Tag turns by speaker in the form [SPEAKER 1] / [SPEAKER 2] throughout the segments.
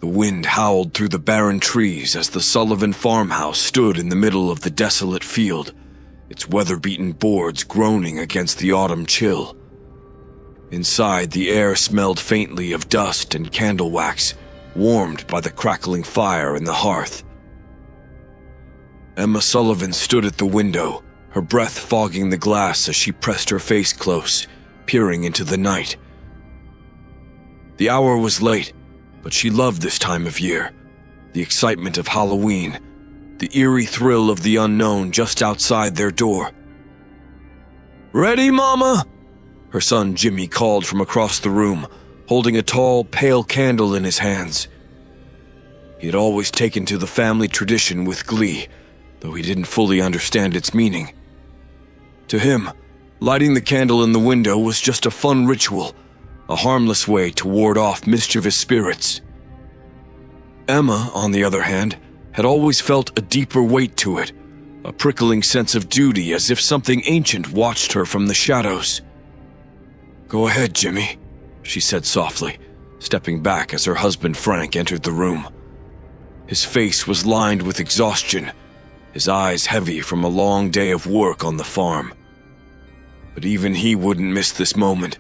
[SPEAKER 1] The wind howled through the barren trees as the Sullivan farmhouse stood in the middle of the desolate field, its weather-beaten boards groaning against the autumn chill. Inside, the air smelled faintly of dust and candle wax, warmed by the crackling fire in the hearth. Emma Sullivan stood at the window, her breath fogging the glass as she pressed her face close, peering into the night. The hour was late, but she loved this time of year, the excitement of Halloween, the eerie thrill of the unknown just outside their door. "Ready, Mama?" her son Jimmy called from across the room, holding a tall, pale candle in his hands. He had always taken to the family tradition with glee, though he didn't fully understand its meaning. To him, lighting the candle in the window was just a fun ritual, a harmless way to ward off mischievous spirits. Emma, on the other hand, had always felt a deeper weight to it, a prickling sense of duty as if something ancient watched her from the shadows. "Go ahead, Jimmy," she said softly, stepping back as her husband Frank entered the room. His face was lined with exhaustion, his eyes heavy from a long day of work on the farm. But even he wouldn't miss this moment.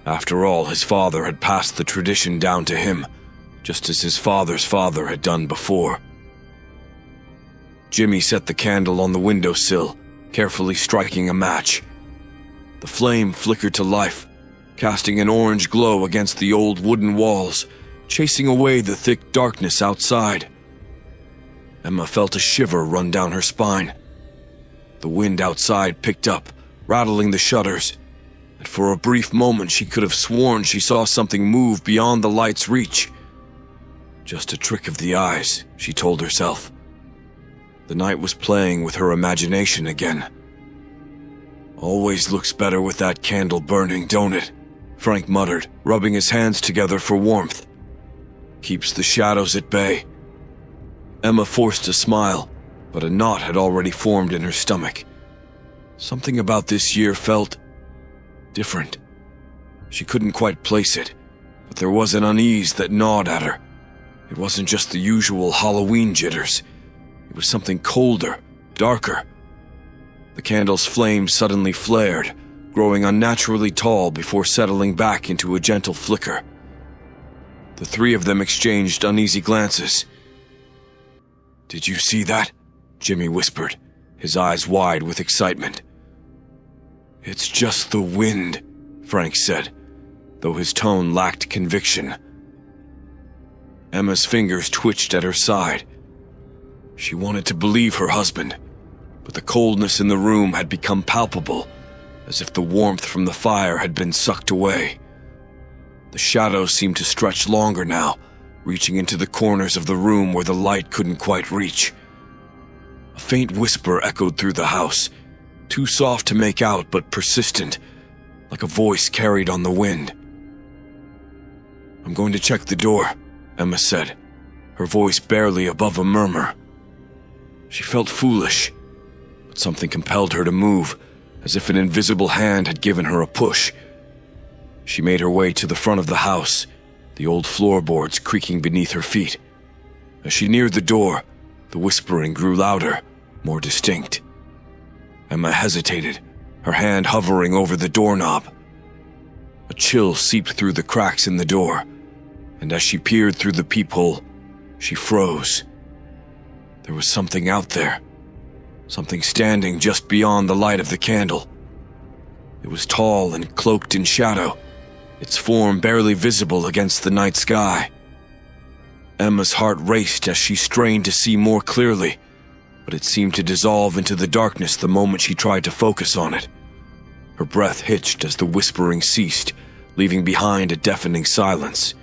[SPEAKER 1] After all, his father had passed the tradition down to him, just as his father's father had done before. Jimmy set the candle on the windowsill, carefully striking a match. The flame flickered to life, casting an orange glow against the old wooden walls, chasing away the thick darkness outside. Emma felt a shiver run down her spine. The wind outside picked up, rattling the shutters, and for a brief moment she could have sworn she saw something move beyond the light's reach. Just a trick of the eyes, she told herself. The night was playing with her imagination again. "Always looks better with that candle burning, don't it?" Frank muttered, rubbing his hands together for warmth. "Keeps the shadows at bay." Emma forced a smile, but a knot had already formed in her stomach. Something about this year felt different. She couldn't quite place it, but there was an unease that gnawed at her. It wasn't just the usual Halloween jitters. It was something colder, darker. The candle's flame suddenly flared, growing unnaturally tall before settling back into a gentle flicker. The three of them exchanged uneasy glances. "Did you see that?" Jimmy whispered, his eyes wide with excitement. "It's just the wind," Frank said, though his tone lacked conviction. Emma's fingers twitched at her side. She wanted to believe her husband, but the coldness in the room had become palpable, as if the warmth from the fire had been sucked away. The shadows seemed to stretch longer now, reaching into the corners of the room where the light couldn't quite reach. A faint whisper echoed through the house, too soft to make out but persistent, like a voice carried on the wind. "I'm going to check the door," Emma said, her voice barely above a murmur. She felt foolish, but something compelled her to move, as if an invisible hand had given her a push. She made her way to the front of the house, the old floorboards creaking beneath her feet. As she neared the door, the whispering grew louder, more distinct. Emma hesitated, her hand hovering over the doorknob. A chill seeped through the cracks in the door, and as she peered through the peephole, she froze. There was something out there, something standing just beyond the light of the candle. It was tall and cloaked in shadow, its form barely visible against the night sky. Emma's heart raced as she strained to see more clearly, but it seemed to dissolve into the darkness the moment she tried to focus on it. Her breath hitched as the whispering ceased, leaving behind a deafening silence.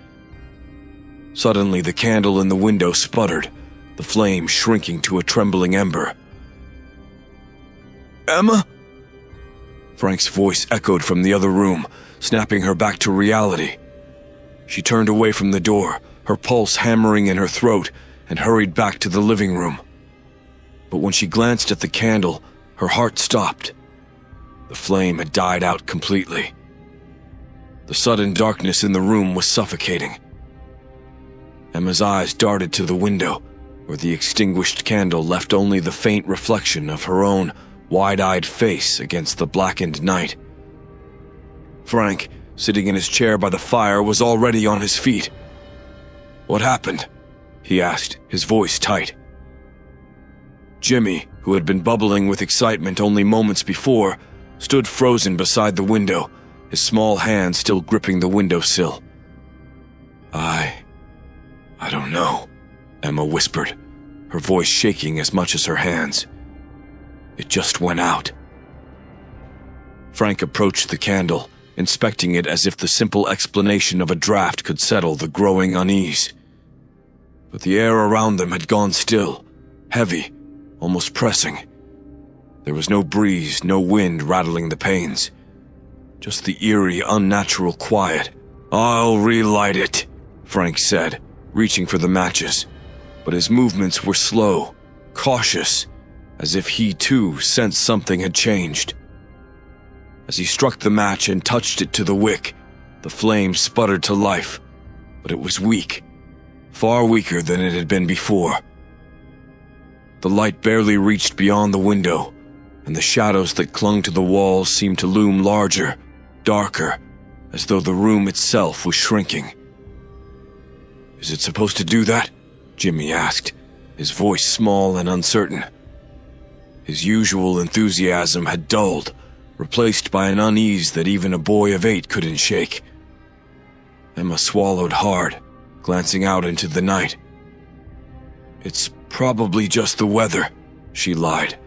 [SPEAKER 1] Suddenly, the candle in the window sputtered, the flame shrinking to a trembling ember. "Emma?" Frank's voice echoed from the other room, snapping her back to reality. She turned away from the door, her pulse hammering in her throat, and hurried back to the living room. But when she glanced at the candle, her heart stopped. The flame had died out completely. The sudden darkness in the room was suffocating. Emma's eyes darted to the window, where the extinguished candle left only the faint reflection of her own wide-eyed face against the blackened night. Frank, sitting in his chair by the fire, was already on his feet. "What happened?" he asked, his voice tight. Jimmy, who had been bubbling with excitement only moments before, stood frozen beside the window, his small hand still gripping the windowsill. I don't know," Emma whispered, her voice shaking as much as her hands. "It just went out." Frank approached the candle, inspecting it as if the simple explanation of a draft could settle the growing unease. But the air around them had gone still, heavy, almost pressing. There was no breeze, no wind rattling the panes. Just the eerie, unnatural quiet. "I'll relight it," Frank said, reaching for the matches. But his movements were slow, cautious, as if he too sensed something had changed. As he struck the match and touched it to the wick, the flame sputtered to life, but it was weak, far weaker than it had been before. The light barely reached beyond the window, and the shadows that clung to the walls seemed to loom larger, darker, as though the room itself was shrinking. "Is it supposed to do that?" Jimmy asked, his voice small and uncertain. His usual enthusiasm had dulled, replaced by an unease that even a boy of 8 couldn't shake. Emma swallowed hard, glancing out into the night. "It's probably just the weather," she lied,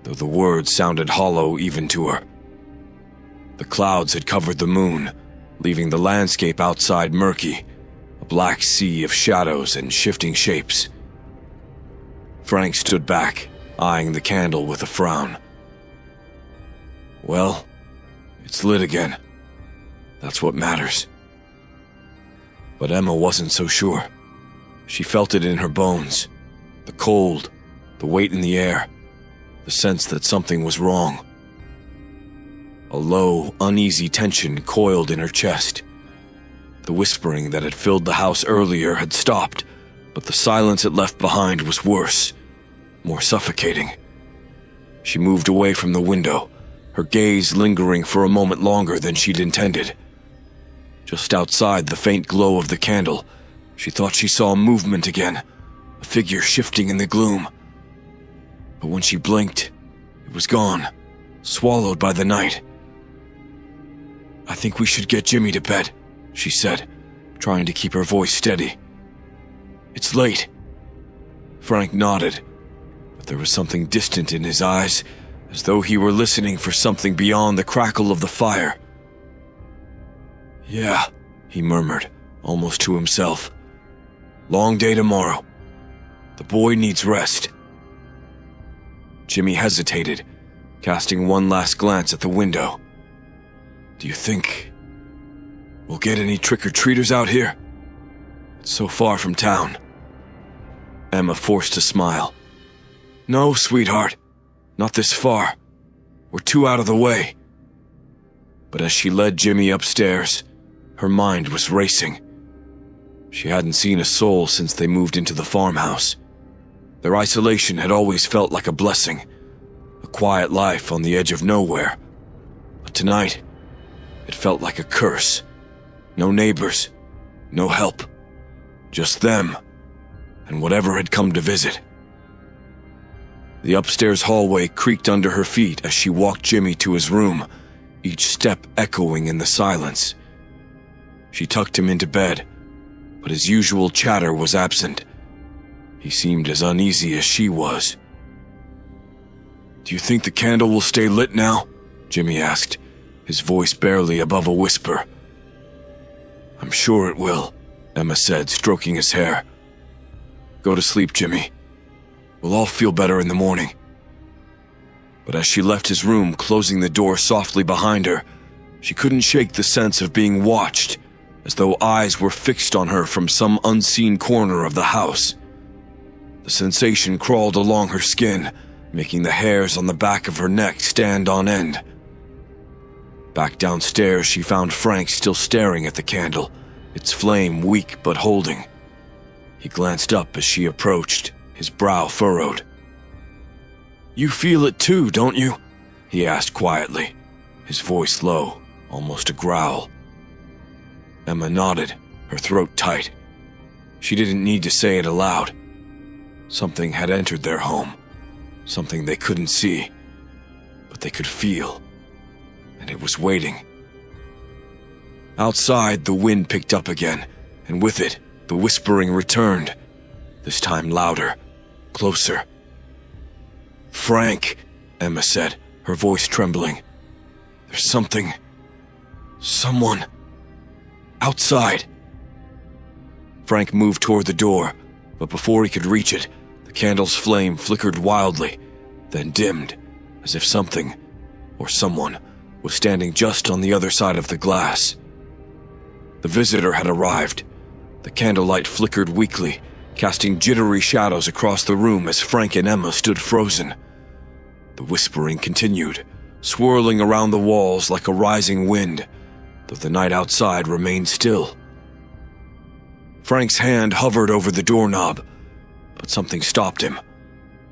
[SPEAKER 1] though the words sounded hollow even to her. The clouds had covered the moon, leaving the landscape outside murky, a black sea of shadows and shifting shapes. Frank stood back, eyeing the candle with a frown. "Well, it's lit again. That's what matters." But Emma wasn't so sure. She felt it in her bones, the cold, the weight in the air, the sense that something was wrong. A low, uneasy tension coiled in her chest. The whispering that had filled the house earlier had stopped, but the silence it left behind was worse, more suffocating. She moved away from the window, her gaze lingering for a moment longer than she'd intended. Just outside the faint glow of the candle, she thought she saw movement again, a figure shifting in the gloom. But when she blinked, it was gone, swallowed by the night. "I think we should get Jimmy to bed," she said, trying to keep her voice steady. "It's late." Frank nodded, but there was something distant in his eyes, as though he were listening for something beyond the crackle of the fire. "Yeah," he murmured, almost to himself. "Long day tomorrow. The boy needs rest." Jimmy hesitated, casting one last glance at the window. "Do you think we'll get any trick-or-treaters out here? It's so far from town." Emma forced a smile. "No, sweetheart, not this far. We're too out of the way." But as she led Jimmy upstairs, her mind was racing. She hadn't seen a soul since they moved into the farmhouse. Their isolation had always felt like a blessing, a quiet life on the edge of nowhere. But tonight, it felt like a curse. No neighbors, no help, just them, and whatever had come to visit. The upstairs hallway creaked under her feet as she walked Jimmy to his room, each step echoing in the silence. She tucked him into bed, but his usual chatter was absent. He seemed as uneasy as she was. "Do you think the candle will stay lit now?" Jimmy asked, his voice barely above a whisper. "I'm sure it will," Emma said, stroking his hair. "Go to sleep, Jimmy. We'll all feel better in the morning." But as she left his room, closing the door softly behind her, she couldn't shake the sense of being watched, as though eyes were fixed on her from some unseen corner of the house. The sensation crawled along her skin, making the hairs on the back of her neck stand on end. Back downstairs, she found Frank still staring at the candle, its flame weak but holding. He glanced up as she approached, his brow furrowed. "You feel it too, don't you?" he asked quietly, his voice low, almost a growl. Emma nodded, her throat tight. She didn't need to say it aloud. Something had entered their home, something they couldn't see, but they could feel, and it was waiting. Outside, the wind picked up again, and with it, the whispering returned, this time louder, closer. "Frank," Emma said, her voice trembling. "There's someone outside." Frank moved toward the door, but before he could reach it, the candle's flame flickered wildly, then dimmed, as if something, or someone, was standing just on the other side of the glass. The visitor had arrived. The candlelight flickered weakly, casting jittery shadows across the room as Frank and Emma stood frozen. The whispering continued, swirling around the walls like a rising wind, though the night outside remained still. Frank's hand hovered over the doorknob, but something stopped him.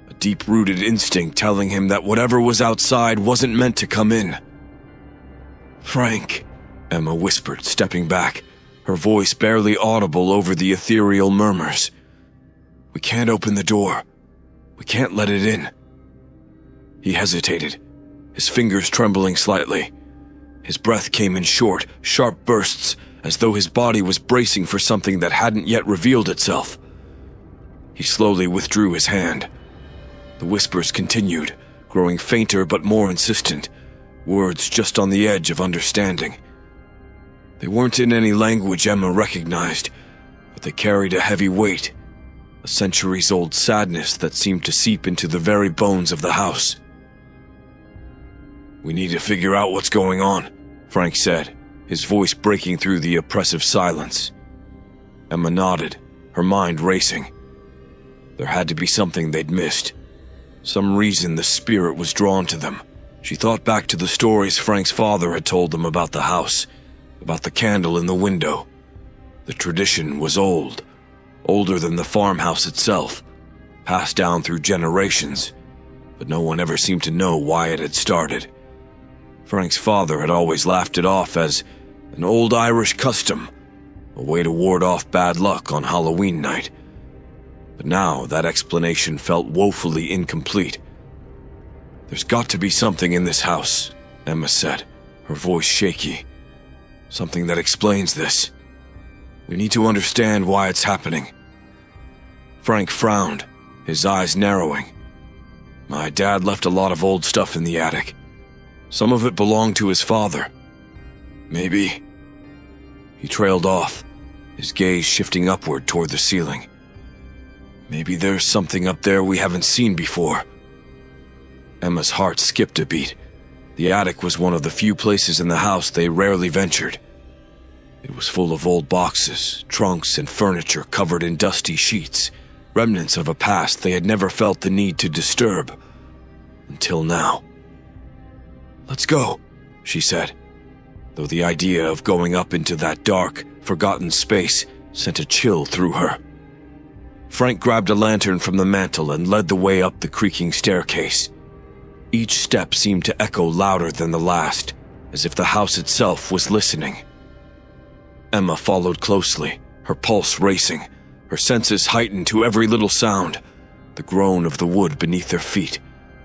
[SPEAKER 1] A deep-rooted instinct telling him that whatever was outside wasn't meant to come in. "Frank," Emma whispered, stepping back, her voice barely audible over the ethereal murmurs. "We can't open the door. We can't let it in." He hesitated, his fingers trembling slightly. His breath came in short, sharp bursts, as though his body was bracing for something that hadn't yet revealed itself. He slowly withdrew his hand. The whispers continued, growing fainter but more insistent, words just on the edge of understanding. They weren't in any language Emma recognized, but they carried a heavy weight, a centuries-old sadness that seemed to seep into the very bones of the house. "We need to figure out what's going on," Frank said, his voice breaking through the oppressive silence. Emma nodded, her mind racing. There had to be something they'd missed. Some reason the spirit was drawn to them. She thought back to the stories Frank's father had told them about the house, about the candle in the window. The tradition was old, older than the farmhouse itself, passed down through generations, but no one ever seemed to know why it had started. Frank's father had always laughed it off as an old Irish custom, a way to ward off bad luck on Halloween night. But now that explanation felt woefully incomplete. "There's got to be something in this house," Emma said, her voice shaky. "Something that explains this. We need to understand why it's happening." Frank frowned, his eyes narrowing. "My dad left a lot of old stuff in the attic. Some of it belonged to his father. Maybe..." He trailed off, his gaze shifting upward toward the ceiling. "Maybe there's something up there we haven't seen before." Emma's heart skipped a beat. The attic was one of the few places in the house they rarely ventured. It was full of old boxes, trunks, and furniture covered in dusty sheets, remnants of a past they had never felt the need to disturb. Until now. "Let's go," she said, though the idea of going up into that dark, forgotten space sent a chill through her. Frank grabbed a lantern from the mantel and led the way up the creaking staircase. Each step seemed to echo louder than the last, as if the house itself was listening. Emma followed closely, her pulse racing, her senses heightened to every little sound, the groan of the wood beneath their feet,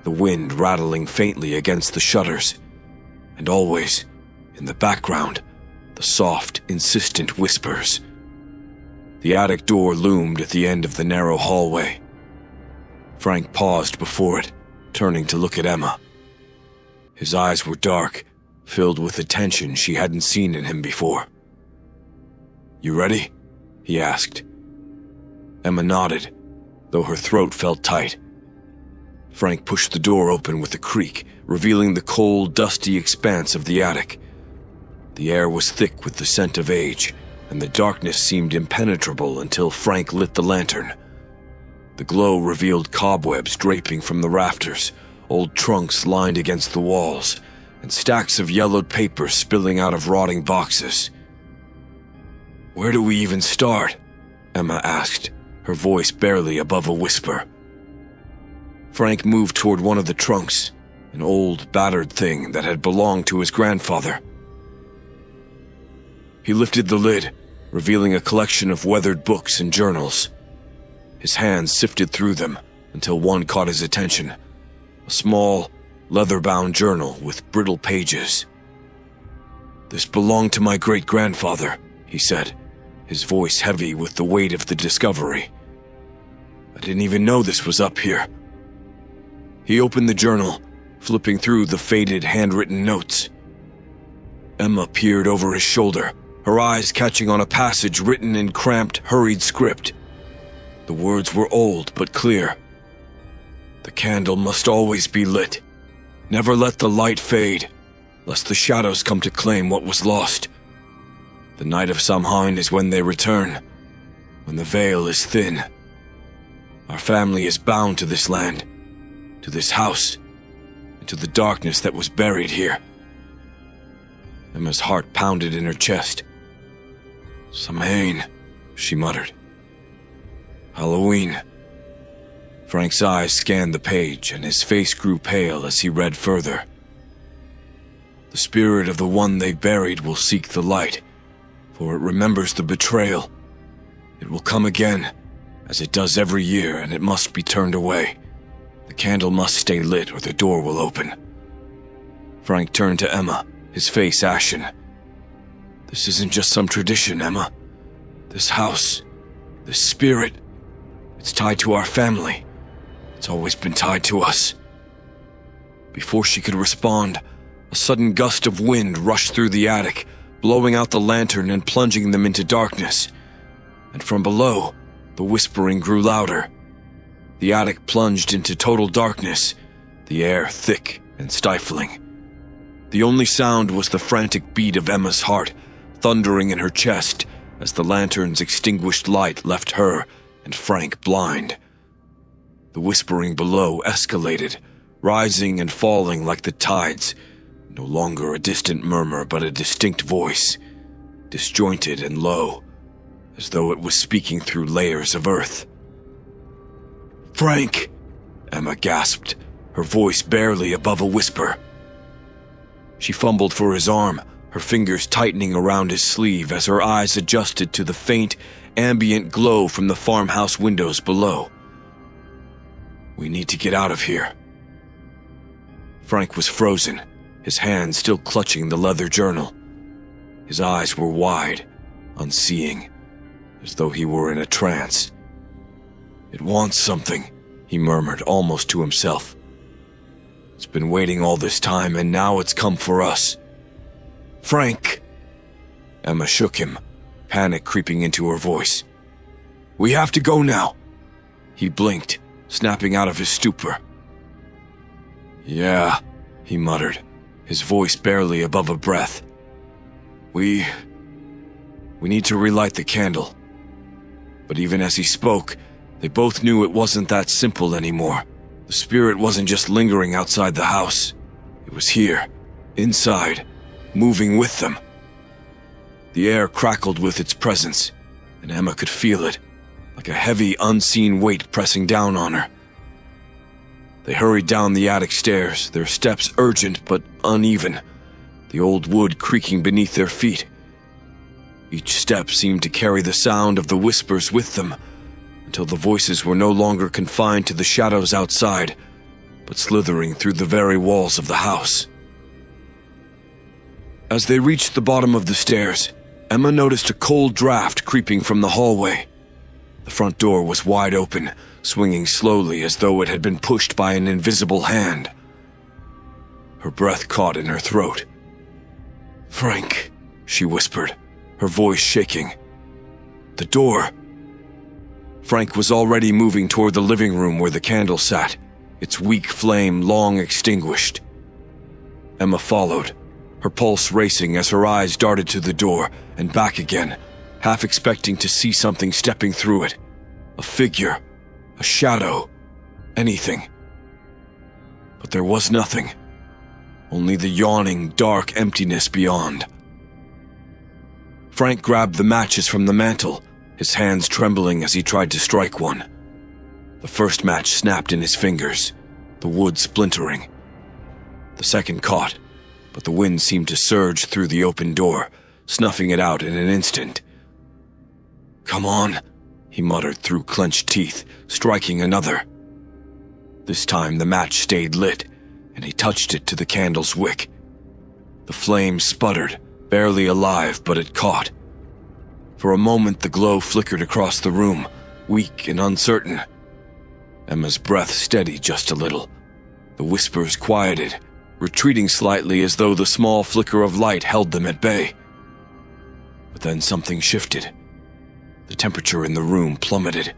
[SPEAKER 1] the wind rattling faintly against the shutters, and always, in the background, the soft, insistent whispers. The attic door loomed at the end of the narrow hallway. Frank paused before it, turning to look at Emma. His eyes were dark, filled with a tension she hadn't seen in him before. "You ready?" he asked. Emma nodded, though her throat felt tight. Frank pushed the door open with a creak, revealing the cold, dusty expanse of the attic. The air was thick with the scent of age, and the darkness seemed impenetrable until Frank lit the lantern. The glow revealed cobwebs draping from the rafters, old trunks lined against the walls, and stacks of yellowed paper spilling out of rotting boxes. "Where do we even start?" Emma asked, her voice barely above a whisper. Frank moved toward one of the trunks, an old, battered thing that had belonged to his grandfather. He lifted the lid, revealing a collection of weathered books and journals. His hands sifted through them until one caught his attention, a small, leather-bound journal with brittle pages. "This belonged to my great-grandfather," he said, his voice heavy with the weight of the discovery. "I didn't even know this was up here." He opened the journal, flipping through the faded handwritten notes. Emma peered over his shoulder, her eyes catching on a passage written in cramped, hurried script. The words were old but clear. "The candle must always be lit. Never let the light fade, lest the shadows come to claim what was lost. The night of Samhain is when they return, when the veil is thin. Our family is bound to this land, to this house, and to the darkness that was buried here." Emma's heart pounded in her chest. "Samhain," she muttered. "Halloween." Frank's eyes scanned the page, and his face grew pale as he read further. "The spirit of the one they buried will seek the light, for it remembers the betrayal. It will come again, as it does every year, and it must be turned away. The candle must stay lit or the door will open." Frank turned to Emma, his face ashen. "This isn't just some tradition, Emma. This house, this spirit, it's tied to our family. It's always been tied to us." Before she could respond, a sudden gust of wind rushed through the attic, blowing out the lantern and plunging them into darkness. And from below, the whispering grew louder. The attic plunged into total darkness, the air thick and stifling. The only sound was the frantic beat of Emma's heart, thundering in her chest as the lantern's extinguished light left her and Frank blind. The whispering below escalated, rising and falling like the tides, no longer a distant murmur but a distinct voice, disjointed and low, as though it was speaking through layers of earth. "Frank!" Emma gasped, her voice barely above a whisper. She fumbled for his arm, her fingers tightening around his sleeve as her eyes adjusted to the faint, ambient glow from the farmhouse windows below. "We need to get out of here." Frank was frozen, his hand still clutching the leather journal. His eyes were wide, unseeing, as though he were in a trance. "It wants something," he murmured almost to himself. "It's been waiting all this time, and now it's come for us." "Frank!" Emma shook him, panic creeping into her voice. "We have to go now." He blinked, snapping out of his stupor. "Yeah," he muttered, his voice barely above a breath. We need to relight the candle." But even as he spoke, they both knew it wasn't that simple anymore. The spirit wasn't just lingering outside the house. It was here, inside, moving with them. The air crackled with its presence, and Emma could feel it, like a heavy, unseen weight pressing down on her. They hurried down the attic stairs, their steps urgent but uneven, the old wood creaking beneath their feet. Each step seemed to carry the sound of the whispers with them, until the voices were no longer confined to the shadows outside, but slithering through the very walls of the house. As they reached the bottom of the stairs, Emma noticed a cold draft creeping from the hallway. The front door was wide open, swinging slowly as though it had been pushed by an invisible hand. Her breath caught in her throat. "Frank," she whispered, her voice shaking. "The door." Frank was already moving toward the living room where the candle sat, its weak flame long extinguished. Emma followed, her pulse racing as her eyes darted to the door and back again, half expecting to see something stepping through it. A figure, a shadow, anything. But there was nothing, only the yawning, dark emptiness beyond. Frank grabbed the matches from the mantel, his hands trembling as he tried to strike one. The first match snapped in his fingers, the wood splintering. The second caught, but the wind seemed to surge through the open door, snuffing it out in an instant. "Come on," he muttered through clenched teeth, striking another. This time the match stayed lit, and he touched it to the candle's wick. The flame sputtered, barely alive, but it caught. For a moment the glow flickered across the room, weak and uncertain. Emma's breath steadied just a little. The whispers quieted, retreating slightly as though the small flicker of light held them at bay. But then something shifted. The temperature in the room plummeted.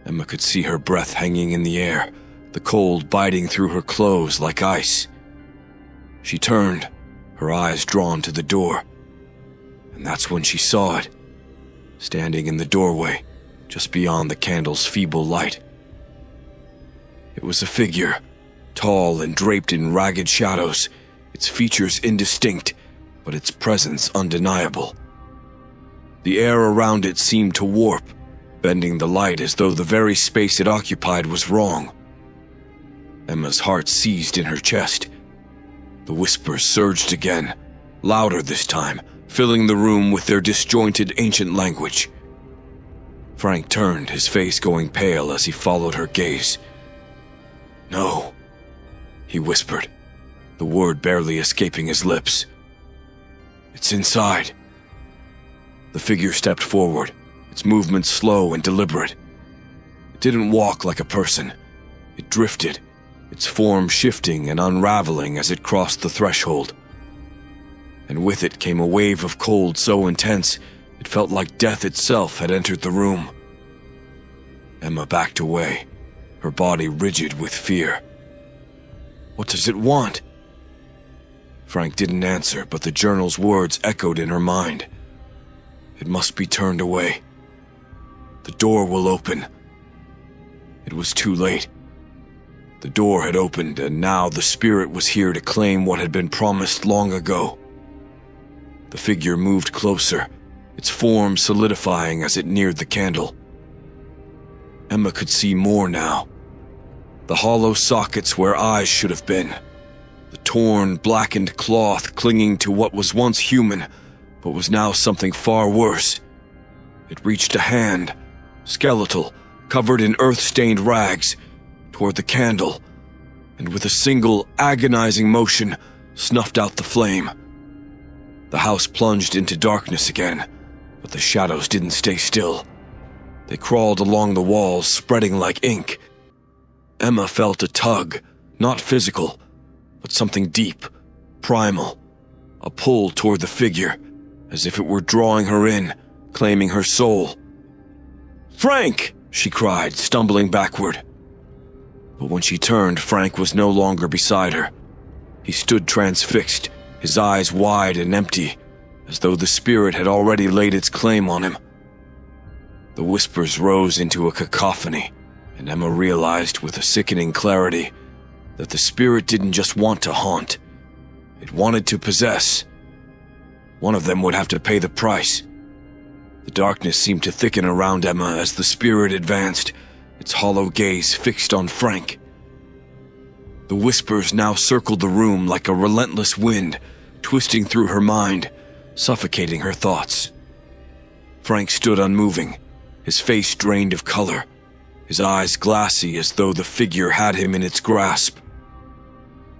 [SPEAKER 1] Emma could see her breath hanging in the air, the cold biting through her clothes like ice. She turned, her eyes drawn to the door, and that's when she saw it, standing in the doorway, just beyond the candle's feeble light. It was a figure, tall and draped in ragged shadows, its features indistinct, but its presence undeniable. The air around it seemed to warp, bending the light as though the very space it occupied was wrong. Emma's heart seized in her chest. The whispers surged again, louder this time, filling the room with their disjointed ancient language. Frank turned, his face going pale as he followed her gaze. "No," he whispered, the word barely escaping his lips. "It's inside." The figure stepped forward, its movements slow and deliberate. It didn't walk like a person. It drifted, its form shifting and unraveling as it crossed the threshold. And with it came a wave of cold so intense it felt like death itself had entered the room. Emma backed away, her body rigid with fear. "What does it want?" Frank didn't answer, but the journal's words echoed in her mind. It must be turned away. The door will open. It was too late. The door had opened, and now the spirit was here to claim what had been promised long ago. The figure moved closer, its form solidifying as it neared the candle. Emma could see more now. The hollow sockets where eyes should have been. The torn, blackened cloth clinging to what was once human, but was now something far worse. It reached a hand, skeletal, covered in earth-stained rags, toward the candle, and with a single, agonizing motion, snuffed out the flame. The house plunged into darkness again, but the shadows didn't stay still. They crawled along the walls, spreading like ink. Emma felt a tug, not physical, but something deep, primal, a pull toward the figure, as if it were drawing her in, claiming her soul. "Frank!" she cried, stumbling backward. But when she turned, Frank was no longer beside her. He stood transfixed, his eyes wide and empty, as though the spirit had already laid its claim on him. The whispers rose into a cacophony, and Emma realized with a sickening clarity that the spirit didn't just want to haunt. It wanted to possess. One of them would have to pay the price. The darkness seemed to thicken around Emma as the spirit advanced, its hollow gaze fixed on Frank. The whispers now circled the room like a relentless wind, twisting through her mind, suffocating her thoughts. Frank stood unmoving, his face drained of color, his eyes glassy as though the figure had him in its grasp.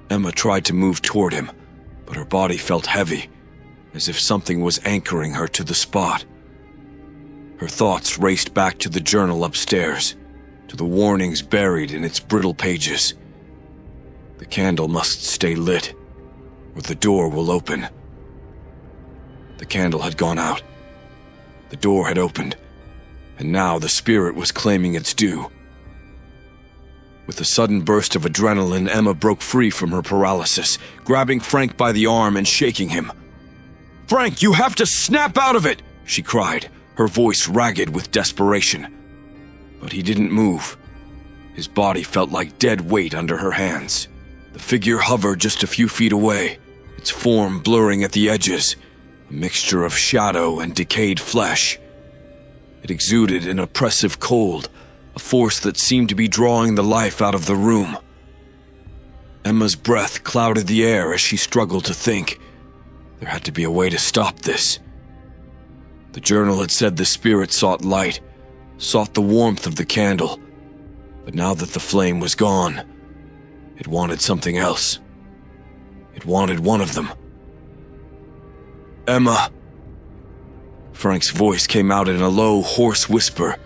[SPEAKER 1] Emma tried to move toward him, but her body felt heavy, as if something was anchoring her to the spot. Her thoughts raced back to the journal upstairs, to the warnings buried in its brittle pages. The candle must stay lit, or the door will open. The candle had gone out. The door had opened, and now the spirit was claiming its due. With a sudden burst of adrenaline, Emma broke free from her paralysis, grabbing Frank by the arm and shaking him. "Frank, you have to snap out of it!" she cried, her voice ragged with desperation. But he didn't move. His body felt like dead weight under her hands. The figure hovered just a few feet away, its form blurring at the edges, a mixture of shadow and decayed flesh. It exuded an oppressive cold, a force that seemed to be drawing the life out of the room. Emma's breath clouded the air as she struggled to think. There had to be a way to stop this. The journal had said the spirit sought light, sought the warmth of the candle, but now that the flame was gone, it wanted something else. It wanted one of them. "Emma!" Frank's voice came out in a low, hoarse whisper,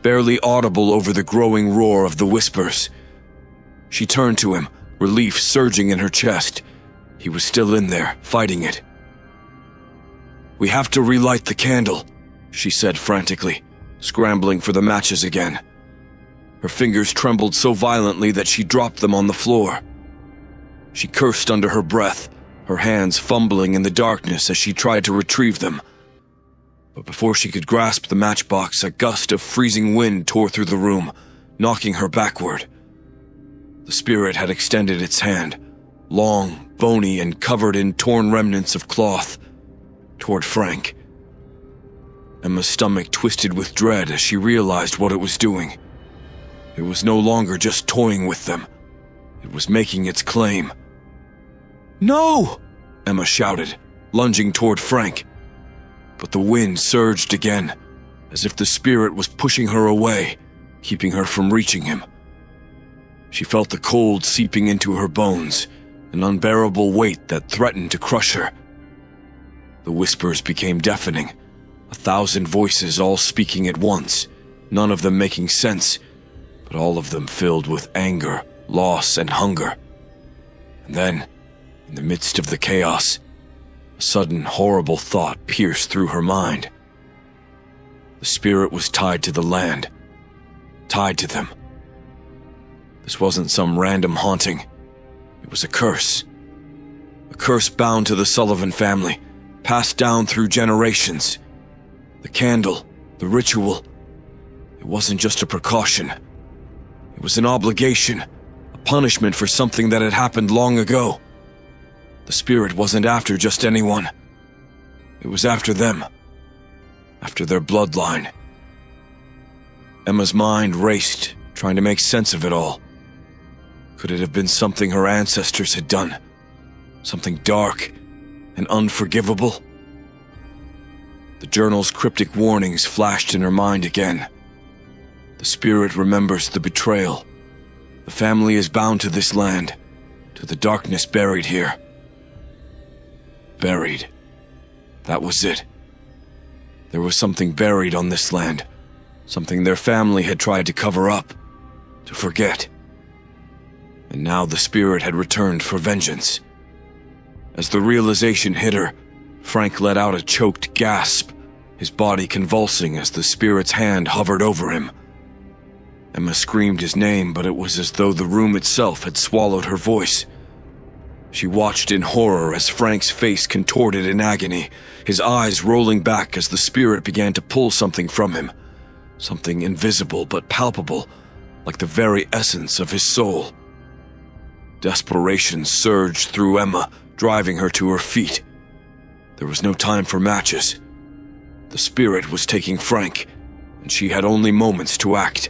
[SPEAKER 1] barely audible over the growing roar of the whispers. She turned to him, relief surging in her chest. He was still in there, fighting it. "We have to relight the candle," she said frantically, scrambling for the matches again. Her fingers trembled so violently that she dropped them on the floor. She cursed under her breath, her hands fumbling in the darkness as she tried to retrieve them. But before she could grasp the matchbox, a gust of freezing wind tore through the room, knocking her backward. The spirit had extended its hand, long, bony, and covered in torn remnants of cloth, toward Frank. Emma's stomach twisted with dread as she realized what it was doing. It was no longer just toying with them. It was making its claim. "No!" Emma shouted, lunging toward Frank. But the wind surged again, as if the spirit was pushing her away, keeping her from reaching him. She felt the cold seeping into her bones, an unbearable weight that threatened to crush her. The whispers became deafening, 1,000 voices all speaking at once, none of them making sense, but all of them filled with anger, loss, and hunger. And then, in the midst of the chaos, a sudden horrible thought pierced through her mind. The spirit was tied to the land, tied to them. This wasn't some random haunting. It was a curse. A curse bound to the Sullivan family, passed down through generations. The candle, the ritual, it wasn't just a precaution. It was an obligation, a punishment for something that had happened long ago. The spirit wasn't after just anyone. It was after them, after their bloodline. Emma's mind raced, trying to make sense of it all. Could it have been something her ancestors had done? Something dark and unforgivable? The journal's cryptic warnings flashed in her mind again. The spirit remembers the betrayal. The family is bound to this land, to the darkness buried here. Buried. That was it. There was something buried on this land, something their family had tried to cover up, to forget. And now the spirit had returned for vengeance. As the realization hit her, Frank let out a choked gasp, his body convulsing as the spirit's hand hovered over him. Emma screamed his name, but it was as though the room itself had swallowed her voice. She watched in horror as Frank's face contorted in agony, his eyes rolling back as the spirit began to pull something from him, something invisible but palpable, like the very essence of his soul. Desperation surged through Emma, driving her to her feet. There was no time for matches. The spirit was taking Frank, and she had only moments to act.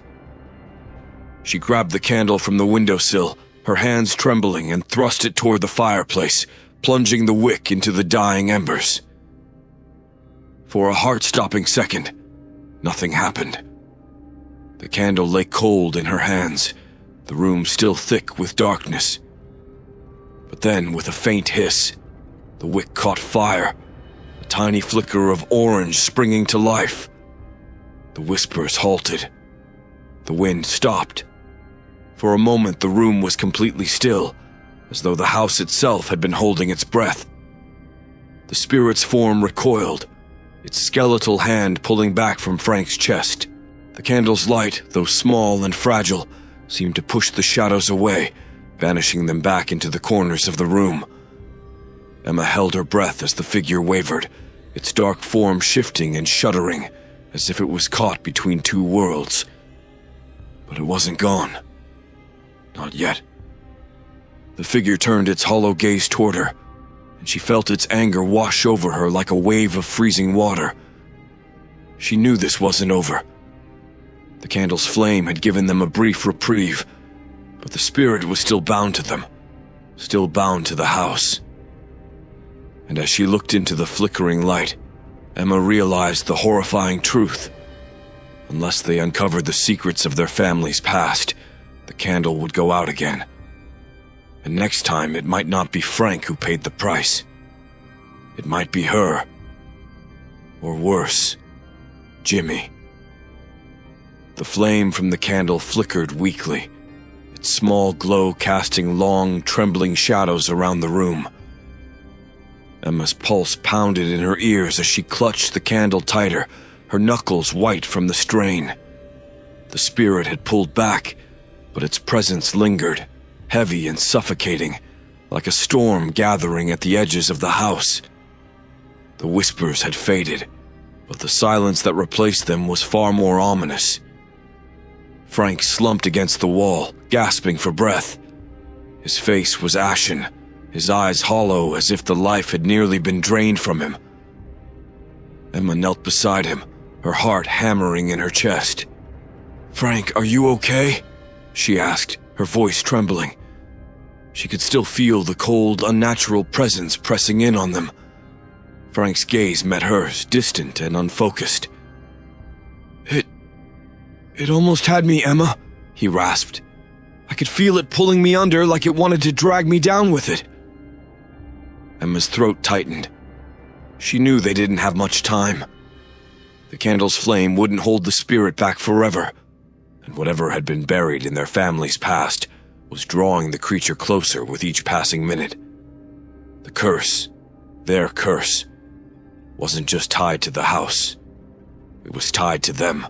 [SPEAKER 1] She grabbed the candle from the windowsill, her hands trembling, and thrust it toward the fireplace, plunging the wick into the dying embers. For a heart-stopping second, nothing happened. The candle lay cold in her hands, the room still thick with darkness. But then, with a faint hiss, the wick caught fire, a tiny flicker of orange springing to life. The whispers halted. The wind stopped. For a moment, the room was completely still, as though the house itself had been holding its breath. The spirit's form recoiled, its skeletal hand pulling back from Frank's chest. The candle's light, though small and fragile, seemed to push the shadows away, banishing them back into the corners of the room. Emma held her breath as the figure wavered, its dark form shifting and shuddering, as if it was caught between two worlds. But it wasn't gone. Not yet. The figure turned its hollow gaze toward her, and she felt its anger wash over her like a wave of freezing water. She knew this wasn't over. The candle's flame had given them a brief reprieve, but the spirit was still bound to them, still bound to the house. And as she looked into the flickering light, Emma realized the horrifying truth. Unless they uncovered the secrets of their family's past, the candle would go out again. And next time, it might not be Frank who paid the price. It might be her. Or worse, Jimmy. The flame from the candle flickered weakly, its small glow casting long, trembling shadows around the room. Emma's pulse pounded in her ears as she clutched the candle tighter, her knuckles white from the strain. The spirit had pulled back, but its presence lingered, heavy and suffocating, like a storm gathering at the edges of the house. The whispers had faded, but the silence that replaced them was far more ominous. Frank slumped against the wall, gasping for breath. His face was ashen, his eyes hollow as if the life had nearly been drained from him. Emma knelt beside him, her heart hammering in her chest. "Frank, are you okay?" she asked, her voice trembling. She could still feel the cold, unnatural presence pressing in on them. Frank's gaze met hers, distant and unfocused. It almost had me, Emma," he rasped. "I could feel it pulling me under like it wanted to drag me down with it." Emma's throat tightened. She knew they didn't have much time. The candle's flame wouldn't hold the spirit back forever, and whatever had been buried in their family's past was drawing the creature closer with each passing minute. The curse, their curse, wasn't just tied to the house. It was tied to them.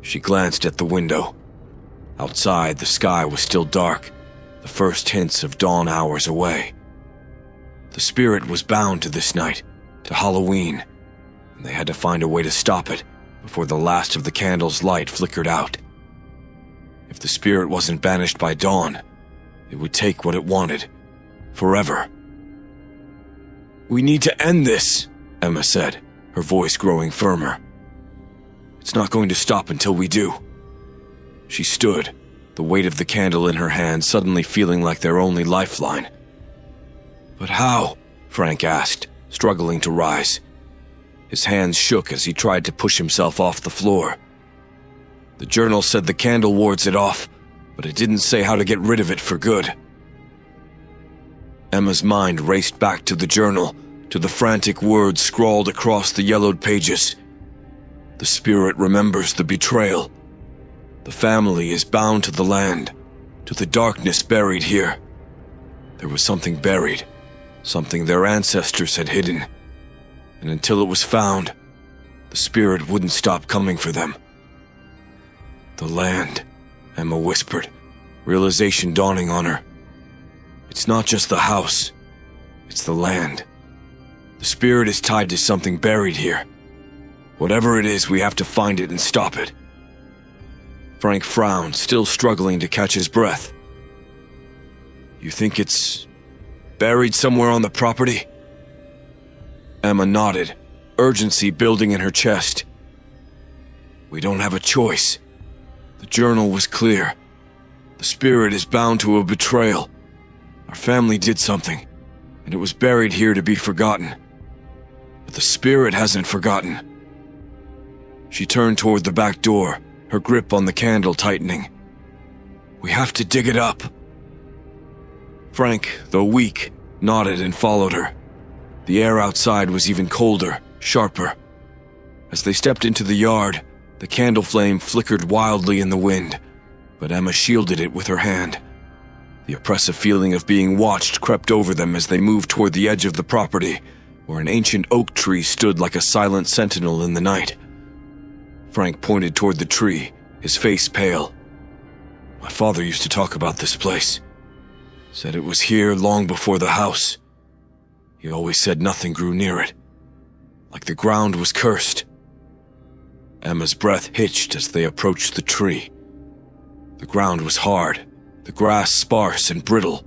[SPEAKER 1] She glanced at the window. Outside, the sky was still dark, the first hints of dawn hours away. The spirit was bound to this night, to Halloween, and they had to find a way to stop it before the last of the candle's light flickered out. If the spirit wasn't banished by dawn, it would take what it wanted, forever. "We need to end this," Emma said, her voice growing firmer. "It's not going to stop until we do." She stood, the weight of the candle in her hand suddenly feeling like their only lifeline. "But how?" Frank asked, struggling to rise. His hands shook as he tried to push himself off the floor. The journal said the candle wards it off, but it didn't say how to get rid of it for good. Emma's mind raced back to the journal, to the frantic words scrawled across the yellowed pages. The spirit remembers the betrayal. The family is bound to the land, to the darkness buried here. There was something buried, something their ancestors had hidden, and until it was found, the spirit wouldn't stop coming for them. "The land," Emma whispered, realization dawning on her. "It's not just the house, it's the land. The spirit is tied to something buried here. Whatever it is, we have to find it and stop it." Frank frowned, still struggling to catch his breath. "You think it's buried somewhere on the property?" Emma nodded, urgency building in her chest. "We don't have a choice. The journal was clear. The spirit is bound to a betrayal. Our family did something, and it was buried here to be forgotten. But the spirit hasn't forgotten." She turned toward the back door, her grip on the candle tightening. "We have to dig it up." Frank, though weak, nodded and followed her. The air outside was even colder, sharper. As they stepped into the yard, the candle flame flickered wildly in the wind, but Emma shielded it with her hand. The oppressive feeling of being watched crept over them as they moved toward the edge of the property, where an ancient oak tree stood like a silent sentinel in the night. Frank pointed toward the tree, his face pale. "My father used to talk about this place. Said it was here long before the house. He always said nothing grew near it, like the ground was cursed." Emma's breath hitched as they approached the tree. The ground was hard, the grass sparse and brittle.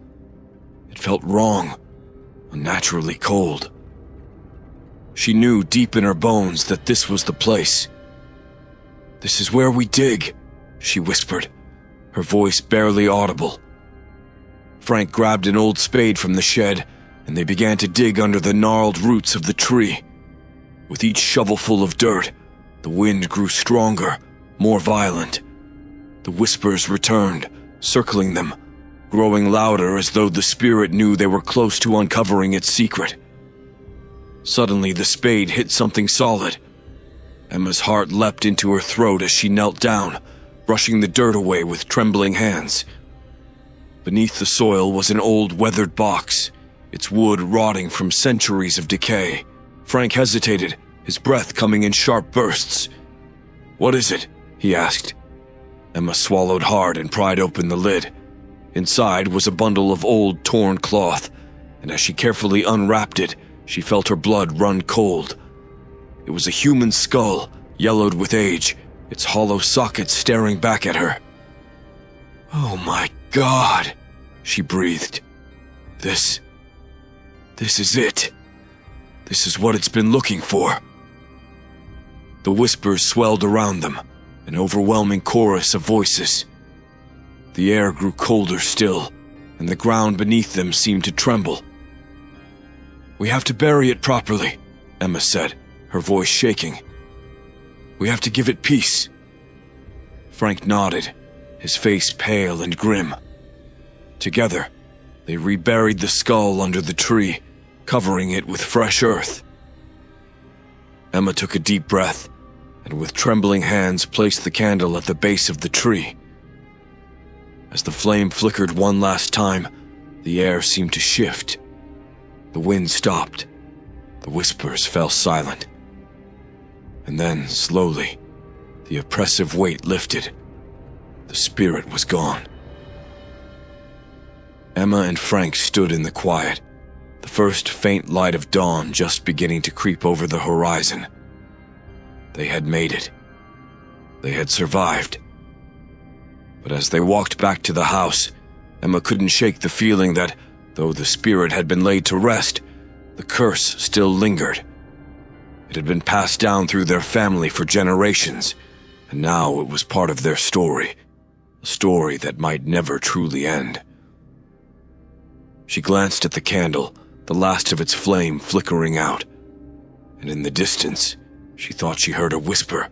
[SPEAKER 1] It felt wrong, unnaturally cold. She knew deep in her bones that this was the place. "This is where we dig," she whispered, her voice barely audible. Frank grabbed an old spade from the shed, and they began to dig under the gnarled roots of the tree. With each shovelful of dirt, the wind grew stronger, more violent. The whispers returned, circling them, growing louder as though the spirit knew they were close to uncovering its secret. Suddenly, the spade hit something solid. Emma's heart leapt into her throat as she knelt down, brushing the dirt away with trembling hands. Beneath the soil was an old weathered box, its wood rotting from centuries of decay. Frank hesitated, his breath coming in sharp bursts. "What is it?" he asked. Emma swallowed hard and pried open the lid. Inside was a bundle of old, torn cloth, and as she carefully unwrapped it, she felt her blood run cold. It was a human skull, yellowed with age, its hollow socket staring back at her. "Oh my God," she breathed. This is it. This is what it's been looking for." The whispers swelled around them, an overwhelming chorus of voices. The air grew colder still, and the ground beneath them seemed to tremble. "We have to bury it properly," Emma said, her voice shaking. "We have to give it peace." Frank nodded, his face pale and grim. Together, they reburied the skull under the tree, covering it with fresh earth. Emma took a deep breath, and with trembling hands placed the candle at the base of the tree. As the flame flickered one last time, the air seemed to shift. The wind stopped. The whispers fell silent. And then, slowly, the oppressive weight lifted. The spirit was gone. Emma and Frank stood in the quiet, the first faint light of dawn just beginning to creep over the horizon. They had made it. They had survived. But as they walked back to the house, Emma couldn't shake the feeling that, though the spirit had been laid to rest, the curse still lingered. It had been passed down through their family for generations, and now it was part of their story, a story that might never truly end. She glanced at the candle, the last of its flame flickering out, and in the distance, she thought she heard a whisper.